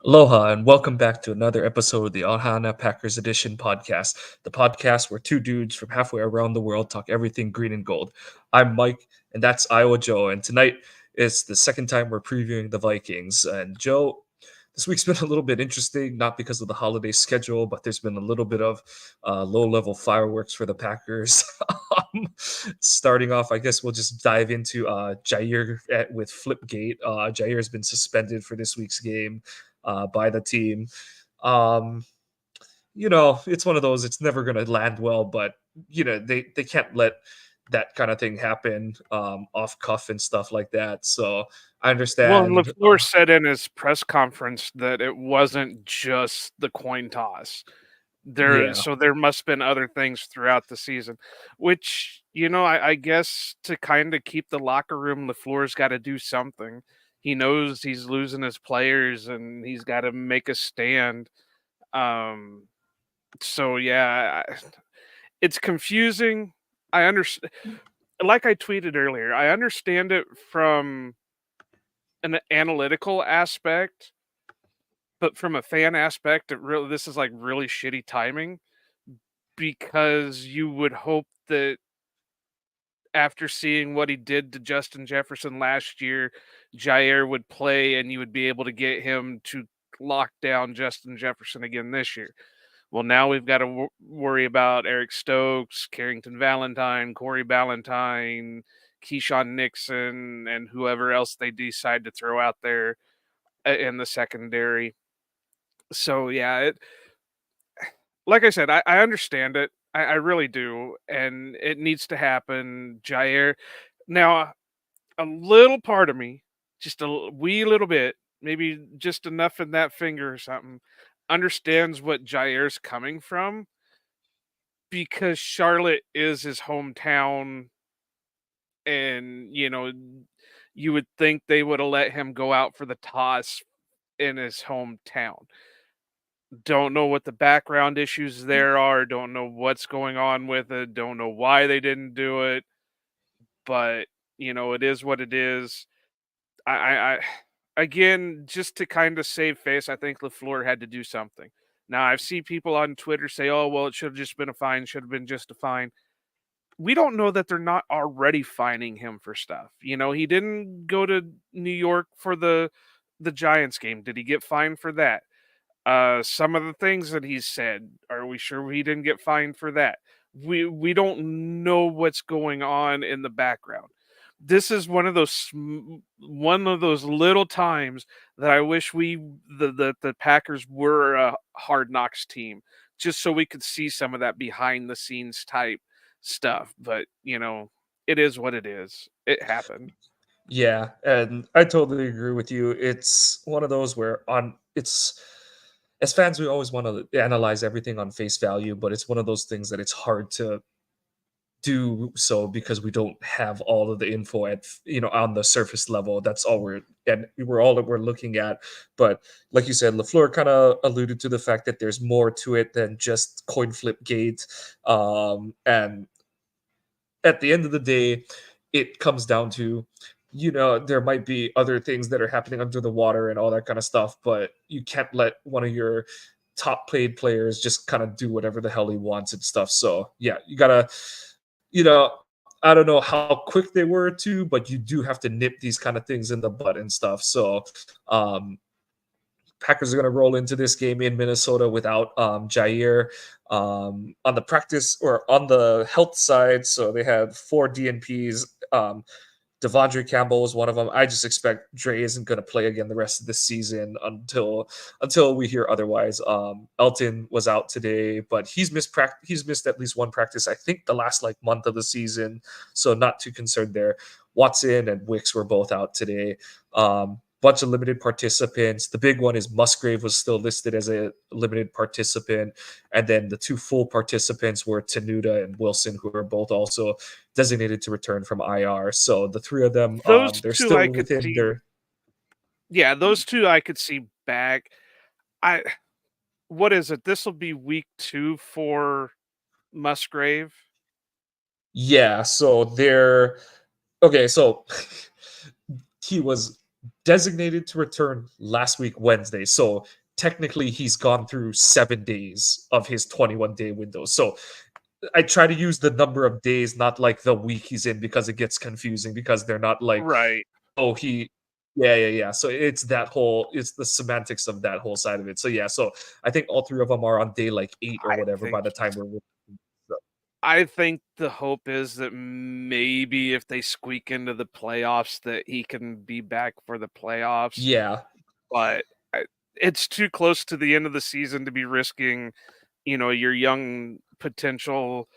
Aloha, and welcome back to another episode of the Ohana Packers Edition podcast, the podcast where two dudes from halfway around the world talk everything green and gold. I'm Mike, and that's Iowa Joe, and tonight is the second time we're previewing the Vikings. And Joe, this week's been a little bit interesting, not because of the holiday schedule, but there's been a little bit of low-level fireworks for the Packers. Starting off, I guess we'll just dive into Jair with Flipgate. Jair has been suspended for this week's game by the team. Um, it's one of those. It's never going to land well, but they can't let that kind of thing happen off cuff and stuff like that. So I Well, and understand. LaFleur said in his press conference that it wasn't just the coin toss. Yeah, There must have been other things throughout the season, which, I guess to kind of keep the locker room, LaFleur's got to do something. He knows he's losing his players and he's got to make a stand. Um, so yeah, it's confusing. I understand, like I tweeted earlier, I understand it from an analytical aspect, but from a fan aspect, this is like really shitty timing because you would hope that after seeing what he did to Justin Jefferson last year, Jair would play and you would be able to get him to lock down Justin Jefferson again this year. Well, now we've got to worry about Eric Stokes, Carrington Valentine, Corey Ballantyne, Keyshawn Nixon, and whoever else they decide to throw out there in the secondary. So yeah, like I said, I understand it. I really do, and it needs to happen. Jair, now a little part of me, just a wee little bit, maybe just enough in that finger or something, understands what Jair's coming from because Charlotte is his hometown, and you would think they would have let him go out for the toss in his hometown. Don't know what the background issues there are, don't know what's going on with it, don't know why they didn't do it, but, it is what it is. I again, just to kinda save face, I think LaFleur had to do something. Now, I've seen people on Twitter say, "Oh, well, it should've just been a fine, should've been just a fine." We don't know that they're not already fining him for stuff, he didn't go to New York for the Giants game, did he get fined for that? Some of the things that he said, are we sure he didn't get fined for that? We don't know what's going on in the background. This is one of those little times that I wish the Packers were a Hard Knocks team, just so we could see some of that behind the scenes type stuff. But it is what it is. It happened. yeah, and I totally agree with you. It's one of those where on it's as fans we always want to analyze everything on face value, but it's one of those things that it's hard to do so because we don't have all of the info on the surface level. That's all we're all that we're looking at. But like you said, LaFleur kind of alluded to the fact that there's more to it than just coin flip gate. And at the end of the day, it comes down to there might be other things that are happening under the water and all that kind of stuff, but you can't let one of your top paid players just kind of do whatever the hell he wants and stuff. So yeah, you gotta you know, I don't know how quick they were to, but you do have to nip these kind of things in the bud and stuff. So, um, Packers are going to roll into this game in Minnesota without Jair on the practice or on the health side. So they had four DNPs. Devondre Campbell was one of them. I just expect Dre isn't going to play again the rest of the season until we hear otherwise. Elton was out today, but he's missed at least one practice. I think the last like month of the season, so not too concerned there. Watson and Wicks were both out today. Bunch of limited participants. The big one is Musgrave was still listed as a limited participant, and then the two full participants were Tenuta and Wilson, who are both also designated to return from IR. So the three of them, Those they're two I still could within see. their. Yeah, those two I could see back. I What is it? This will be week 2 for Musgrave. Yeah, so they're okay. So he was. designated to return last week Wednesday. So technically he's gone through 7 days of his 21-day window. So I try to use the number of days, not like the week he's in, because it gets confusing because they're not like, Right. oh, he yeah. So it's the semantics of that whole side of it. So yeah, so I think all 3 of them are on day like 8 or I whatever by think the time he's we're so I think the hope is that maybe if they squeak into the playoffs that he can be back for the playoffs, yeah. but it's too close to the end of the season to be risking, your young potential,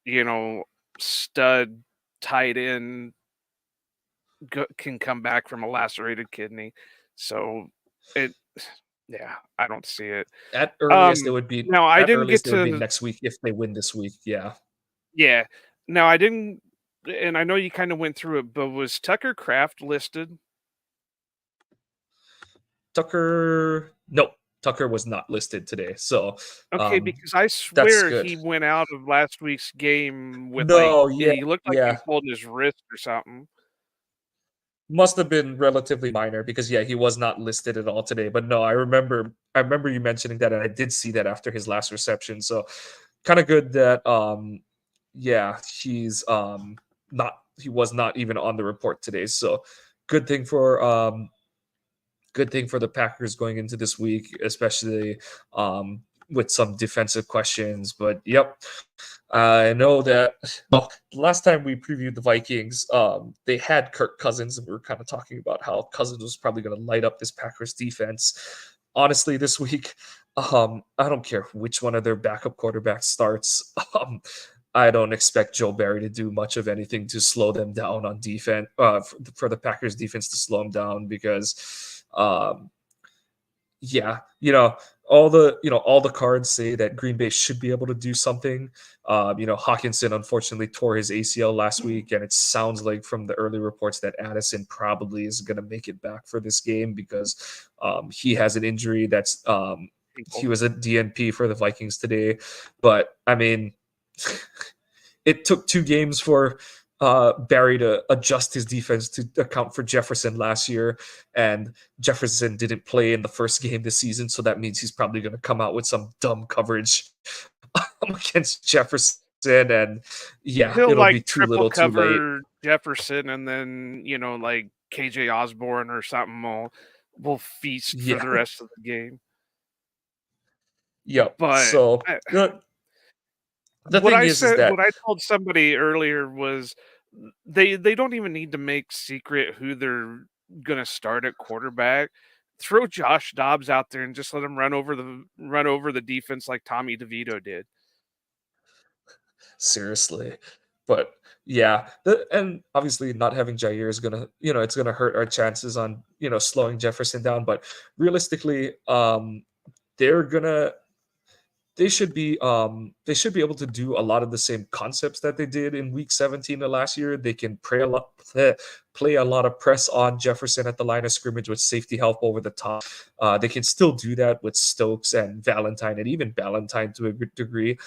you know, stud tight end can come back from a lacerated kidney. So it yeah, I don't see it. Now I At didn't get earliest, it would be to next week if they win this week, yeah. yeah. Now I didn't and I know you kinda went through it, but was Tucker Kraft listed? Nope, Tucker was not listed today, so, Okay, because I that's swear good. he went out of last week's game with, like No, yeah, he looked like he yeah. pulled his wrist or something. Must have been relatively minor because, yeah, he was not listed at all today, but no, I remember you mentioning that, and I did see that after his last reception, so kinda good that, yeah, he was not even on the report today, so good thing for, good thing for the Packers going into this week, especially, with some defensive questions, but yep, I know that well, last time we previewed the Vikings, they had Kirk Cousins, and we were kind of talking about how Cousins was probably going to light up this Packers defense. Honestly, this week, I don't care which one of their backup quarterbacks starts. I don't expect Joe Barry to do much of anything to slow them down on defense. For the Packers defense to slow them down because yeah, all the cards say that Green Bay should be able to do something. Hawkinson unfortunately tore his ACL last week, and it sounds like from the early reports that Addison probably is going to make it back for this game because he has an injury that's he People. was a DNP for the Vikings today, but I mean, it took 2 games for Barry to adjust his defense to account for Jefferson last year, and Jefferson didn't play in the first game this season, so that means he's probably going to come out with some dumb coverage against Jefferson, and yeah, He'll, it'll like, be too triple little, too late. cover Jefferson and then, like, KJ Osborne or something will feast for Yeah, the rest of the game. yep. But So I the thing is what that I told somebody earlier was they don't even need to make secret who they're gonna start at quarterback. Throw Josh Dobbs out there and just let him run over the defense like Tommy DeVito did. seriously, but yeah, and obviously not having Jair is gonna, it's gonna hurt our chances on slowing Jefferson down. But realistically, they're gonna they should be able to do a lot of the same concepts that they did in week 17 of last year. They can play a lot of press on Jefferson at the line of scrimmage with safety help over the top. They can still do that with Stokes and Valentine, and even Valentine to a good degree.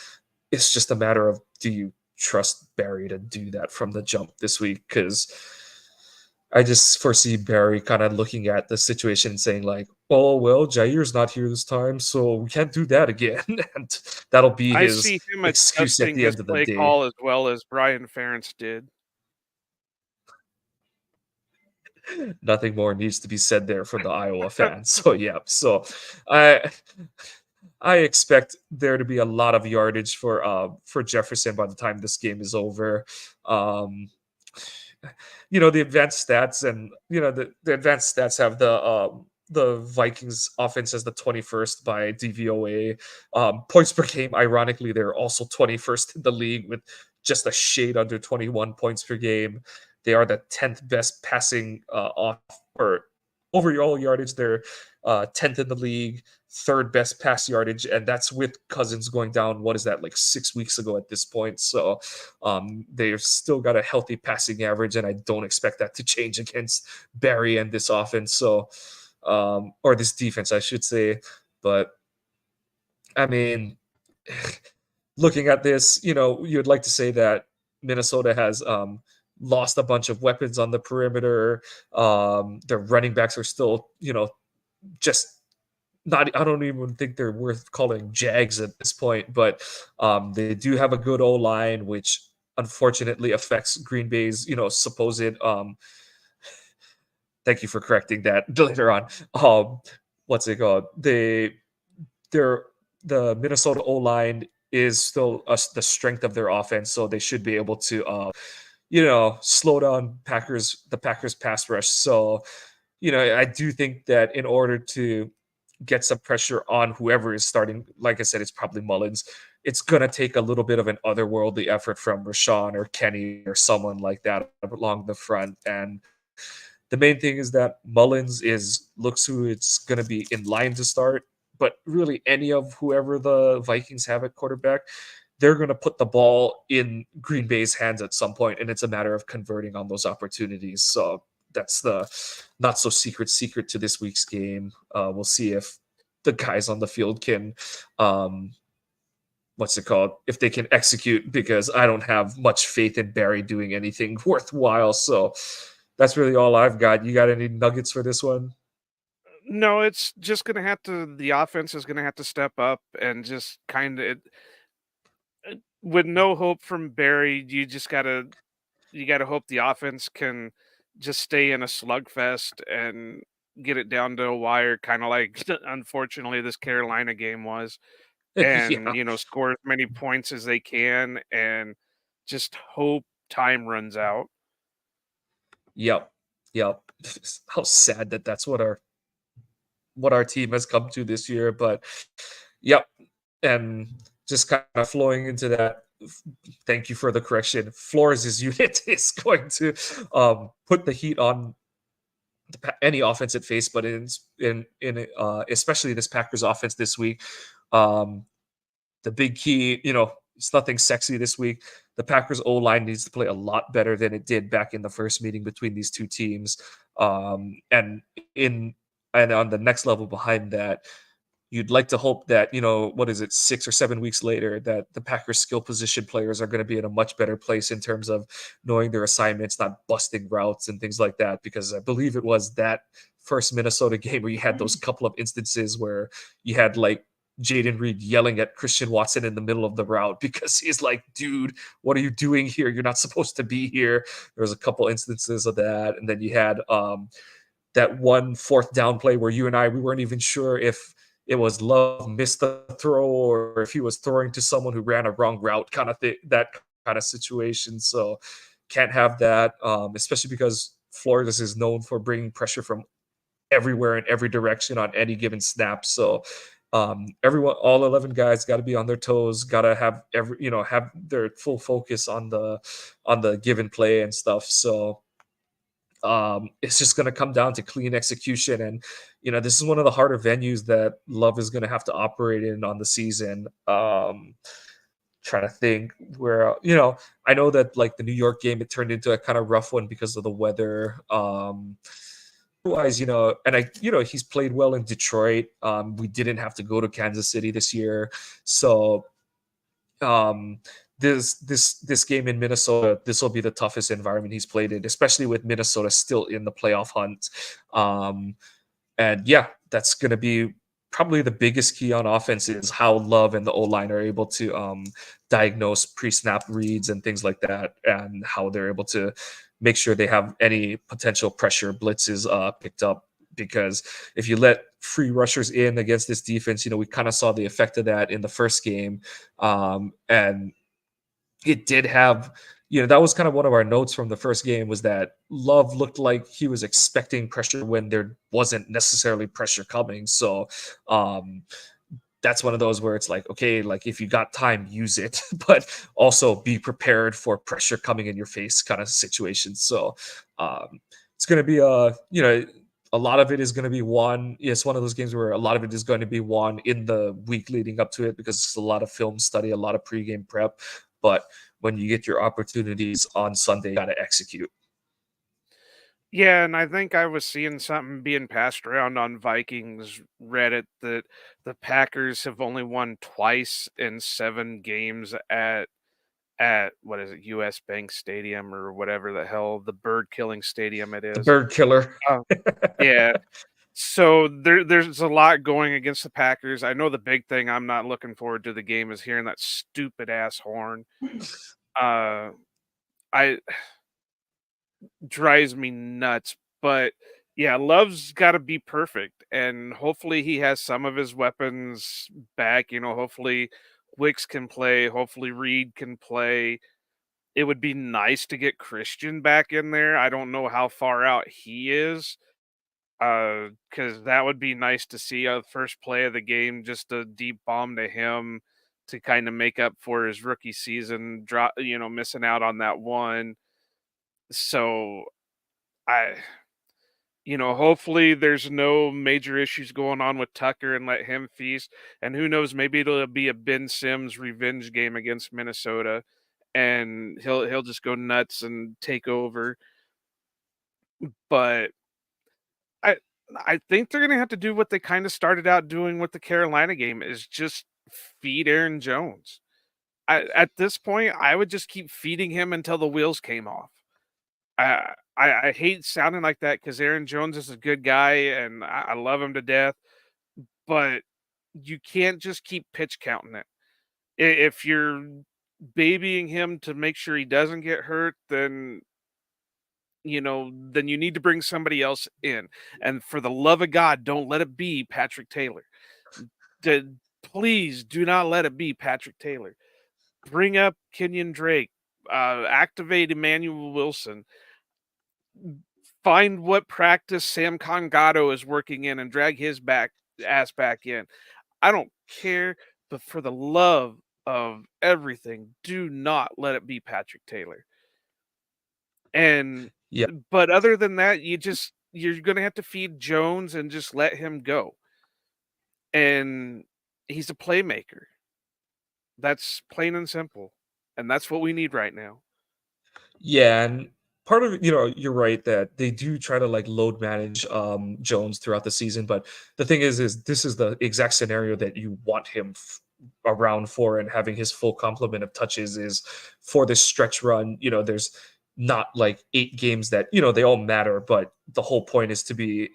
It's just a matter of, do you trust Barry to do that from the jump this week? Because I just foresee Barry kind of looking at the situation and saying like, "Oh well, Jair's not here this time, so we can't do that again," and that'll be I his see him excuse at adjusting the his end of the play day. call as well as Brian Ferentz did. Nothing more needs to be said there for the Iowa fans. So yeah, so I I expect there to be a lot of yardage for Jefferson by the time this game is over. Um, the advanced stats, and the advanced stats have the Vikings offense as the 21st by DVOA. Points per game, ironically, they're also 21st in the league with just a shade under 21 points per game. They are the 10th best passing off or overall yardage. They're 10th in the league, third best pass yardage, and that's with Cousins going down. What is that, like 6 weeks ago at this point? So they've still got a healthy passing average, and I don't expect that to change against Barry and this offense. So, or this defense, I should say. But I mean, looking at this, you'd like to say that Minnesota has lost a bunch of weapons on the perimeter. Their running backs are still, just not. I don't even think they're worth calling Jags at this point, but they do have a good O line, which unfortunately affects Green Bay's, supposed thank you for correcting that later on. What's it called? They're the Minnesota O line is still the strength of their offense, so they should be able to, slow down the Packers pass rush. So, I do think that in order to get some pressure on whoever is starting, like I said, it's probably Mullins. It's gonna take a little bit of an otherworldly effort from Rashawn or Kenny or someone like that along the front. And the main thing is that Mullins is looks who it's going to be in line to start, but really any of whoever the Vikings have at quarterback, they're going to put the ball in Green Bay's hands at some point, and it's a matter of converting on those opportunities. So that's the not so secret to this week's game. We'll see if the guys on the field can what's it called, if they can execute, because I don't have much faith in Barry doing anything worthwhile. So that's really all I've got. You got any nuggets for this one? No, it's just gonna have to the offense is gonna have to step up and just kinda with no hope from Barry, you gotta hope the offense can just stay in a slugfest and get it down to a wire, kinda like unfortunately this Carolina game was, and, Yeah. score as many points as they can and just hope time runs out. Yep. Yep. How sad that that's what our team has come to this year, but yep. And just kind of flowing into that. Thank you for the correction. Flores' unit is going to put the heat on any offense it faced, but in especially this Packers offense this week. Um, the big key, it's nothing sexy this week. The Packers O line needs to play a lot better than it did back in the first meeting between these two teams. And in and on the next level behind that, you'd like to hope that, what is it, 6 or 7 weeks later, that the Packers skill position players are going to be in a much better place in terms of knowing their assignments, not busting routes and things like that. Because I believe it was that first Minnesota game where you had those couple of instances where you had like Jaden Reed yelling at Christian Watson in the middle of the route because he's like, dude, what are you doing here? You're not supposed to be here. There was a couple instances of that. And then you had that one fourth down play where you and I, we weren't even sure if it was Love missed the throw or if he was throwing to someone who ran a wrong route, kind of thing, that kind of situation. So can't have that, especially because Flores is known for bringing pressure from everywhere in every direction on any given snap. So everyone, all 11 guys, got to be on their toes. Got to have have their full focus on the given play and stuff. So it's just going to come down to clean execution. And, this is one of the harder venues that Love is going to have to operate in on the season. Trying to think where, I know that like the New York game, it turned into a kind of rough one because of the weather. Otherwise, and he's played well in Detroit. We didn't have to go to Kansas City this year. So um this game in Minnesota, this will be the toughest environment he's played in, especially with Minnesota still in the playoff hunt. Um and yeah, that's going to be probably the biggest key on offense is how Love and the O-line are able to diagnose pre-snap reads and things like that, and how they're able to make sure they have any potential pressure blitzes picked up. Because if you let free rushers in against this defense, we kind of saw the effect of that in the first game. And it did have, that was kind of one of our notes from the first game, was that Love looked like he was expecting pressure when there wasn't necessarily pressure coming. So um that's one of those where it's like, okay, like if you got time, use it, but also be prepared for pressure coming in your face kind of situation. So it's going to be a lot of it is going to be won. It's one of those games where a lot of it is going to be won in the week leading up to it, because it's a lot of film study, a lot of pregame prep. But when you get your opportunities on Sunday, you got to execute. Yeah, and I think I was seeing something being passed around on Vikings Reddit that the Packers have only won twice in 7 games at at what is it, US Bank Stadium or whatever the hell the bird killing stadium it The is. bird killer. Oh, yeah. So there's a lot going against the Packers. I know the big thing I'm not looking forward to the game is hearing that stupid ass horn. Uh, I drives me nuts. But yeah, Love's got to be perfect, and hopefully he has some of his weapons back. Hopefully Wicks can play. Hopefully Reed can play. It would be nice to get Christian back in there. I don't know how far out he is, because that would be nice to see a first play of the game, just a deep bomb to him to kind of make up for his rookie season drop, missing out on that one. So I hopefully there's no major issues going on with Tucker and let him feast. And who knows, maybe it'll be a Ben Sims revenge game against Minnesota and he'll just go nuts and take over. But I I think they're gonna have to do what they kind of started out doing with the Carolina game is just feed Aaron Jones. At this point, I would just keep feeding him until the wheels came off. I hate sounding like that because Aaron Jones is a good guy and I love him to death, but you can't just keep pitch counting it. If you're babying him to make sure he doesn't get hurt, then you need to bring somebody else in. And for the love of God, don't let it be Patrick Taylor. D- Please do not let it be Patrick Taylor. Bring up Kenyon Drake, activate Emmanuel Wilson, find what practice Sam Congato is working in and drag his back ass back in. I don't care, but for the love of everything, do not let it be Patrick Taylor. And Yeah. but other than that, you're gonna have to feed Jones and just let him go. And he's a playmaker. That's plain and simple. And that's what we need right now. Yeah, and part of it, you're right that they do try to like load manage Jones throughout the season, but the thing is this is the exact scenario that you want him around for, and having his full complement of touches is for this stretch run. There's not like 8 games that they all matter, but the whole point is to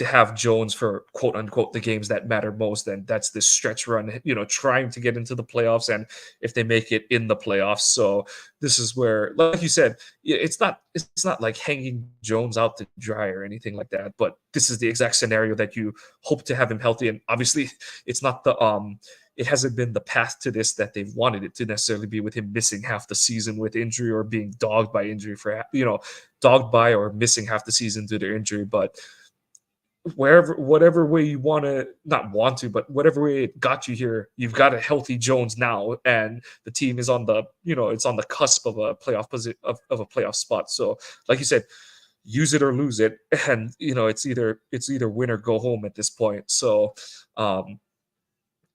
have Jones for quote unquote the games that matter most, and that's this stretch run, trying to get into the playoffs, and if they make it in the playoffs. So this is where, like you said, it's not like hanging Jones out to dry or anything like that, but this is the exact scenario that you hope to have him healthy. And obviously it's not it hasn't been the path to this that they've wanted it to necessarily be, with him missing half the season with injury or being dogged by injury dogged by or missing half the season due to injury. But whatever way you want to, not want to, but whatever way it got you here, you've got a healthy Jones now, and the team is on the it's on the cusp of a of a playoff spot. So like you said, use it or lose it, and it's either win or go home at this point. So um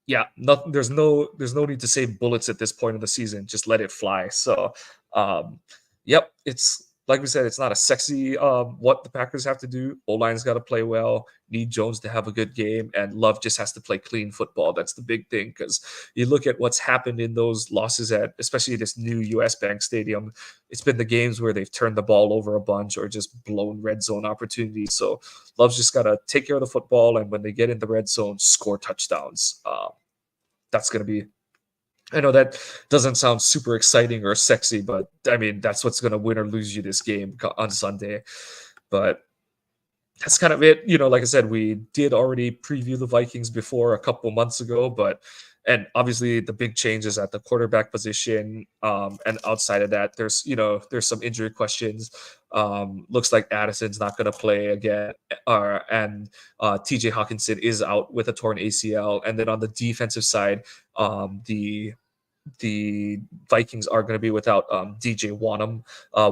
yeah, nothing. There's no need to save bullets at this point of the season. Just let it fly. So, um, yep, it's like we said, it's not a sexy what the Packers have to do. O-line's got to play well. Need Jones to have a good game, and Love just has to play clean football. That's the big thing, because you look at what's happened in those losses at, especially this new US Bank Stadium. It's been the games where they've turned the ball over a bunch or just blown red zone opportunities. So Love's just got to take care of the football, and when they get in the red zone, score touchdowns. That's going to be, I know that doesn't sound super exciting or sexy, but I mean, that's what's going to win or lose you this game on Sunday. But that's kind of it. Like I said, we did already preview the Vikings before a couple months ago, and obviously the big changes at the quarterback position. And outside of that, there's some injury questions. Looks like Addison's not going to play again, and TJ Hawkinson is out with a torn ACL. And then on the defensive side, the Vikings are going to be without DJ Wanham,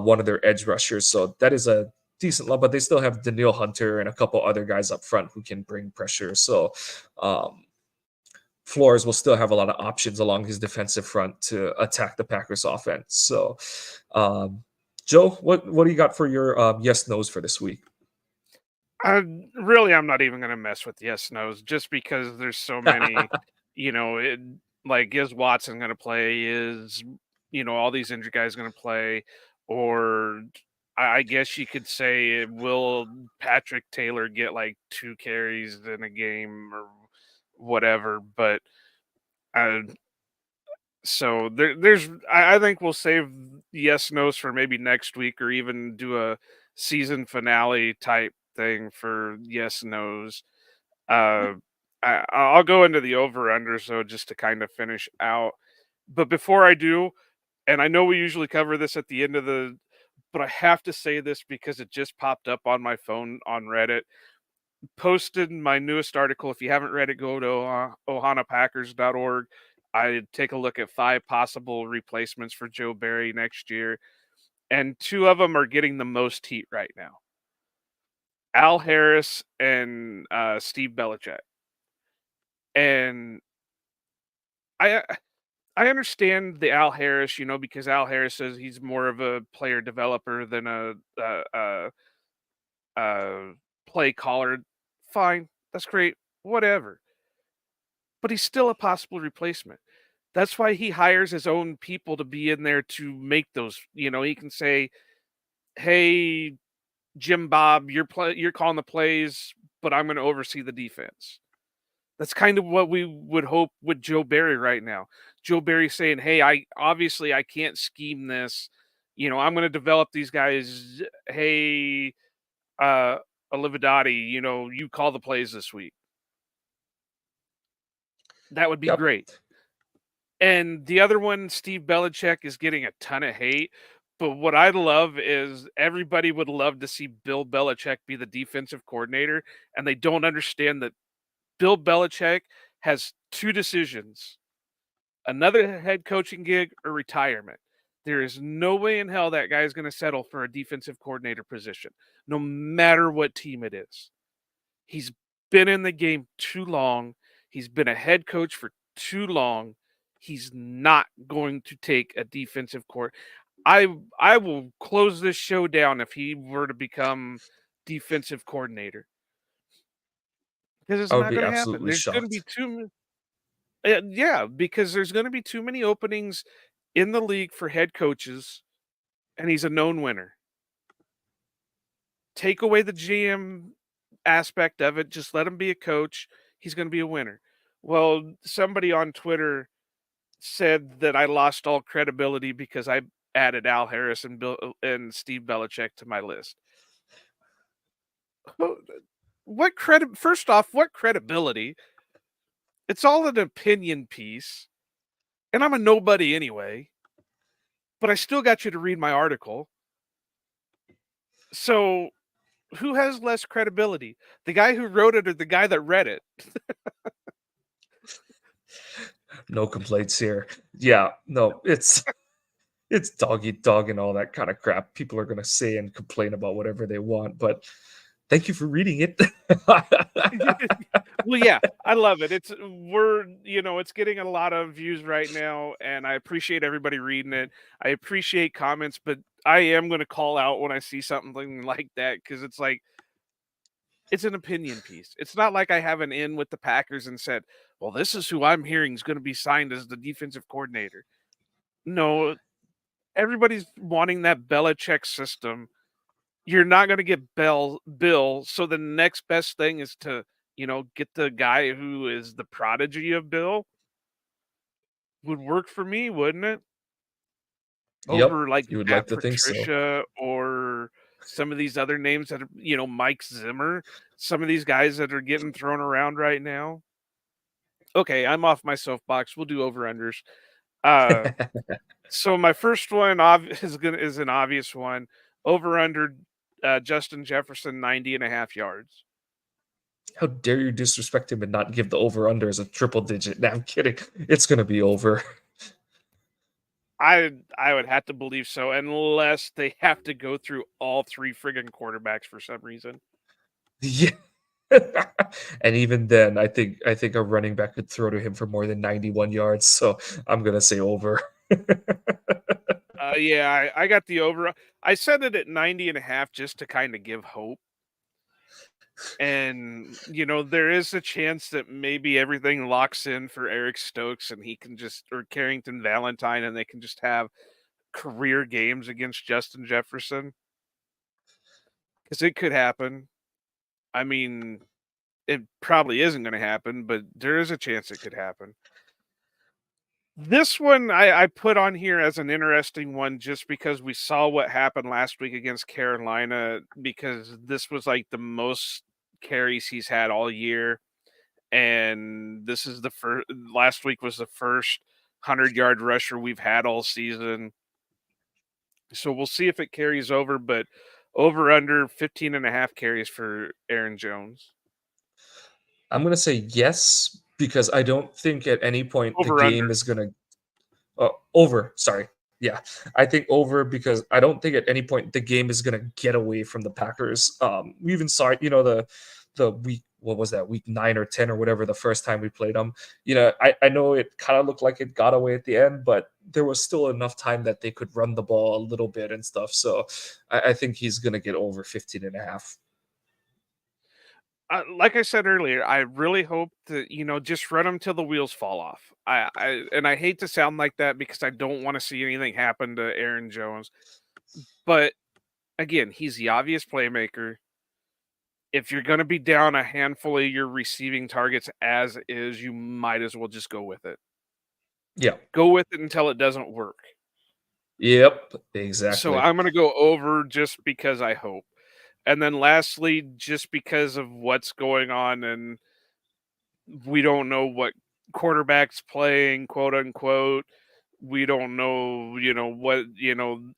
one of their edge rushers. So that is a decent level, but they still have Daniil Hunter and a couple other guys up front who can bring pressure. So um, Flores will still have a lot of options along his defensive front to attack the Packers offense. So, um, Joe, what do you got for your yes nos for this week? I really, I'm not even gonna mess with yes nos just because there's so many. You know, it, like is Watson gonna play? Is all these injured guys going to play, or I guess you could say, will Patrick Taylor get like 2 carries in a game or whatever? But uh, so I think we'll save yes nos for maybe next week, or even do a season finale type thing for yes nos. Uh, I'll go into the over under so just to kind of finish out. But before I do, and I know we usually cover this at the end of but I have to say this because it just popped up on my phone on Reddit. Posted my newest article. If you haven't read it, go to ohanapackers.org. I take a look at 5 possible replacements for Joe Barry next year, and 2 of them are getting the most heat right now: Al Harris and Steve Belichick. And I I understand the Al Harris, because Al Harris says he's more of a player developer than a play caller. Fine, that's great, whatever. But he's still a possible replacement. That's why he hires his own people to be in there to make those. He can say, "Hey, Jim Bob, you're calling the plays, but I'm going to oversee the defense." That's kind of what we would hope with Joe Barry right now. Joe Barry saying, "Hey, I can't scheme this. I'm going to develop these guys. Hey, uh, Olividati, you call the plays this week." That would be Yep. great. And the other one, Steve Belichick, is getting a ton of hate. But what I love is everybody would love to see Bill Belichick be the defensive coordinator, and they don't understand that Bill Belichick has 2 decisions: another head coaching gig or retirement. There is no way in hell that guy is going to settle for a defensive coordinator position, no matter what team it is. He's been in the game too long. He's been a head coach for too long. He's not going to take a defensive court. I will close this show down if he were to become defensive coordinator, because it's I would not be going to happen. absolutely There's going to be shocked. yeah, because there's going to be too many openings in the league for head coaches, and he's a known winner. Take away the GM aspect of it, just let him be a coach. He's going to be a winner. Well, somebody on Twitter said that I lost all credibility because I added Al Harris and Bill and Steve Belichick to my list. Who- What credit? First off, what credibility? It's all an opinion piece, and I'm a nobody anyway. But I still got you to read my article. So who has less credibility? The guy who wrote it or the guy that read it? No complaints here. Yeah, no, it's dog eat dog and all that kind of crap. People are gonna say and complain about whatever they want, but thank you for reading it. Well, yeah, I love it. It's getting a lot of views right now, and I appreciate everybody reading it. I appreciate comments, but I am going to call out when I see something like that, because it's like it's an opinion piece. It's not like I have an in with the Packers and said, "Well, this is who I'm hearing is going to be signed as the defensive coordinator." No, everybody's wanting that Belichick system. You're not gonna get Bill, so the next best thing is to, get the guy who is the prodigy of Bill. Would work for me, wouldn't it? Yep, Over, like, you would like Matt to think so. Patricia or some of these other names that are, Mike Zimmer, some of these guys that are getting thrown around right now. Okay, I'm off my soapbox. We'll do over-unders. Uh, so my first one is an obvious one. Over under, Justin Jefferson, 90.5 yards. How dare you disrespect him and not give the over under as a triple digit? Nah, I'm kidding. It's gonna be over. I would have to believe so, unless they have to go through all 3 friggin' quarterbacks for some reason. Yeah. And even then, I think a running back could throw to him for more than 91 yards, so I'm gonna say over. Yeah, I got the over. I set it at 90.5 just to kinda give hope. And, there is a chance that maybe everything locks in for Eric Stokes and he can just or Carrington Valentine, and they can just have career games against Justin Jefferson, because it could happen. I mean, it probably isn't gonna happen, but there is a chance it could happen. This one I put on here as an interesting one just because we saw what happened last week against Carolina, because this was, like, the most carries he's had all year, and this is the first. Last week was the first 100-yard rusher we've had all season. So we'll see if it carries over, but over under 15.5 carries for Aaron Jones. I'm gonna say yes because I don't think at any point the Over game under. is gonna over. Sorry, yeah, I think over because I don't think at any point the game is gonna get away from the Packers. We even saw it, the week. What was that? Week 9 or 10 or whatever. The first time we played them, I know it kind of looked like it got away at the end, but there was still enough time that they could run the ball a little bit and stuff. So I think he's gonna get over 15 and a half. Like I said earlier, I really hope that, just run him till the wheels fall off. And I hate to sound like that because I don't want to see anything happen to Aaron Jones. But again, he's the obvious playmaker. If you're going to be down a handful of your receiving targets as is, you might as well just go with it. Yeah. Go with it until it doesn't work. Yep. So Exactly. I'm going to go over just because I hope. And then lastly, just because of what's going on, and we don't know what quarterback's playing, quote unquote. We don't know, what,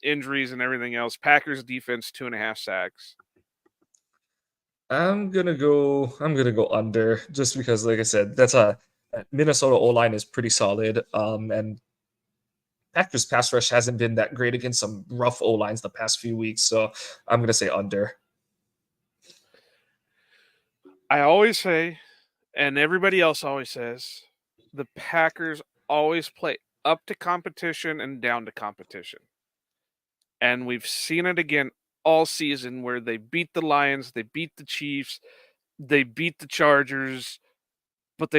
injuries and everything else. Packers defense, 2.5 sacks. I'm gonna go under just because, like I said, that's a Minnesota O line is pretty solid. And Packers pass rush hasn't been that great against some rough O lines the past few weeks, so I'm gonna say under. I always say, and everybody else always says, the Packers always play up to competition and down to competition. And we've seen it again all season where they beat the Lions, they beat the Chiefs, they beat the Chargers, but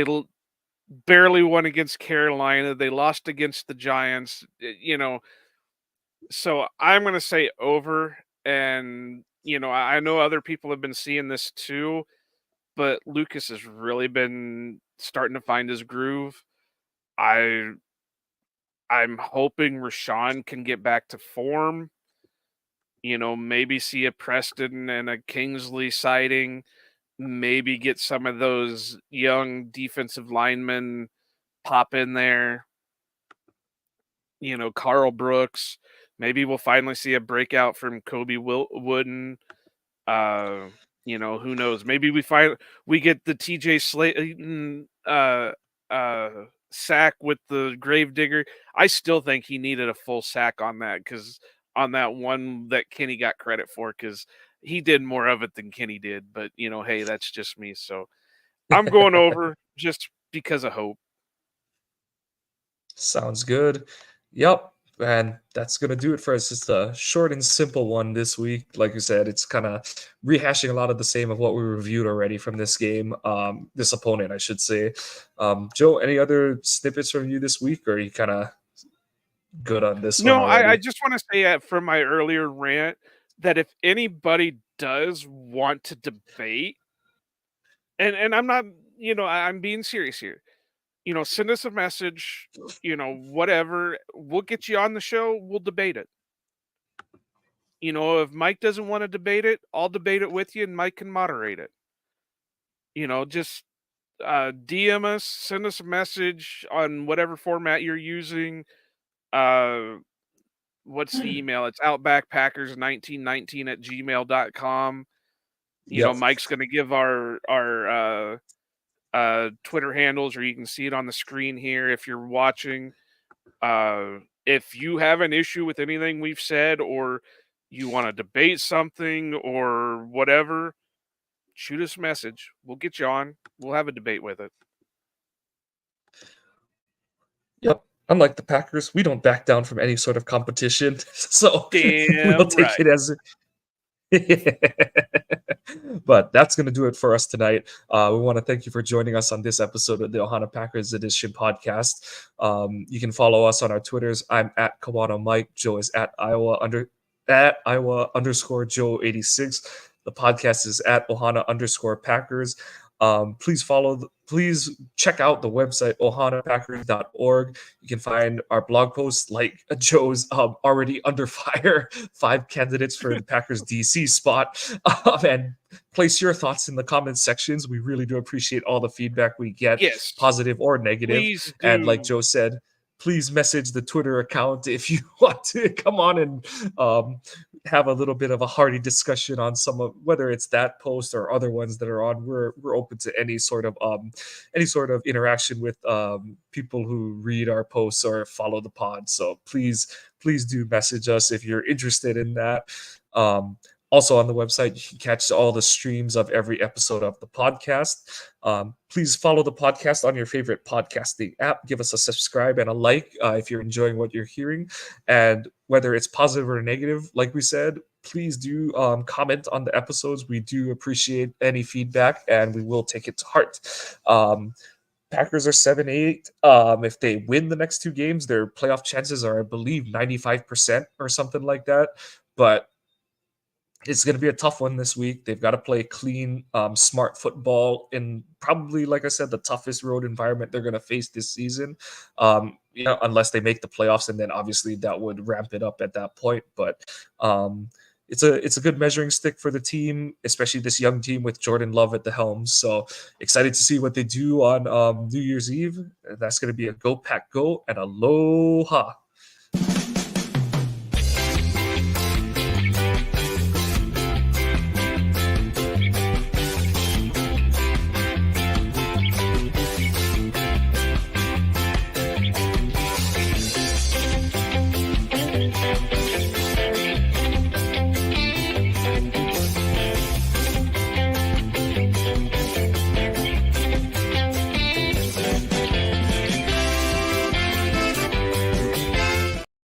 barely won against Carolina. They lost against the Giants, So I'm going to say over. And, I know other people have been seeing this too, but Lucas has really been starting to find his groove. I I'm hoping Rashawn can get back to form. Maybe see a Preston and a Kingsley sighting. Maybe get some of those young defensive linemen pop in there. Carl Brooks. Maybe we'll finally see a breakout from Kobe Wooden. Uh, who knows? Maybe we get the TJ Slayton sack with the Gravedigger. I still think he needed a full sack on that, because on that one that Kenny got credit for, because he did more of it than Kenny did. But hey, that's just me. So I'm going over just because of hope. Sounds good. Yep. And that's gonna do it for us. Just a short and simple one this week. Like you said, it's kind of rehashing a lot of the same of what we reviewed already from this game. This opponent, I should say. Joe, any other snippets from you this week, or are you kind of good on this one No, I already? just want to say, from my earlier rant, that if anybody does want to debate, and I'm not, I'm being serious here. Send us a message, whatever. We'll get you on the show. We'll debate it. If Mike doesn't want to debate it, I'll debate it with you, and Mike can moderate it. Just DM us, send us a message on whatever format you're using. Uh, what's the email? It's outbackpackers1919 at gmail.com. Yep. Mike's going to give our Twitter handles, or you can see it on the screen here if you're watching. If you have an issue with anything we've said, or you want to debate something or whatever, shoot us a message. We'll get you on. We'll have a debate with it. Yep. Unlike the Packers, we don't back down from any sort of competition, so we'll Damn take right. it as But that's going to do it for us tonight. We want to thank you for joining us on this episode of the Ohana Packers Edition podcast. You can follow us on our Twitters. I'm at Kawano Mike. Joe is at Iowa underscore Joe 86. The podcast is at Ohana underscore Packers. Please check out the website ohanapackers.org. You can find our blog posts like Joe's already under fire 5 candidates for the Packers DC spot, and place your thoughts in the comments sections. We really do appreciate all the feedback we get, Yes, positive or negative. please And like do. Joe said, please message the Twitter account if you want to come on and have a little bit of a hearty discussion on some of whether it's that post or other ones that are on. We're open to any sort of interaction with people who read our posts or follow the pod. So please do message us if you're interested in that. Also on the website, you can catch all the streams of every episode of the podcast. Please follow the podcast on your favorite podcasting app. Give us a subscribe and a like if you're enjoying what you're hearing. And whether it's positive or negative, like we said, please do comment on the episodes. We do appreciate any feedback, and we will take it to heart. Packers are 7-8. If they win the next 2 games, their playoff chances are, I believe, 95% or something like that. But it's going to be a tough one this week. They've got to play clean, smart football in probably, like I said, the toughest road environment they're going to face this season. Unless they make the playoffs, and then obviously that would ramp it up at that point. But it's a good measuring stick for the team, especially this young team with Jordan Love at the helm. So excited to see what they do on New Year's Eve. That's going to be a Go Pack Go and Aloha.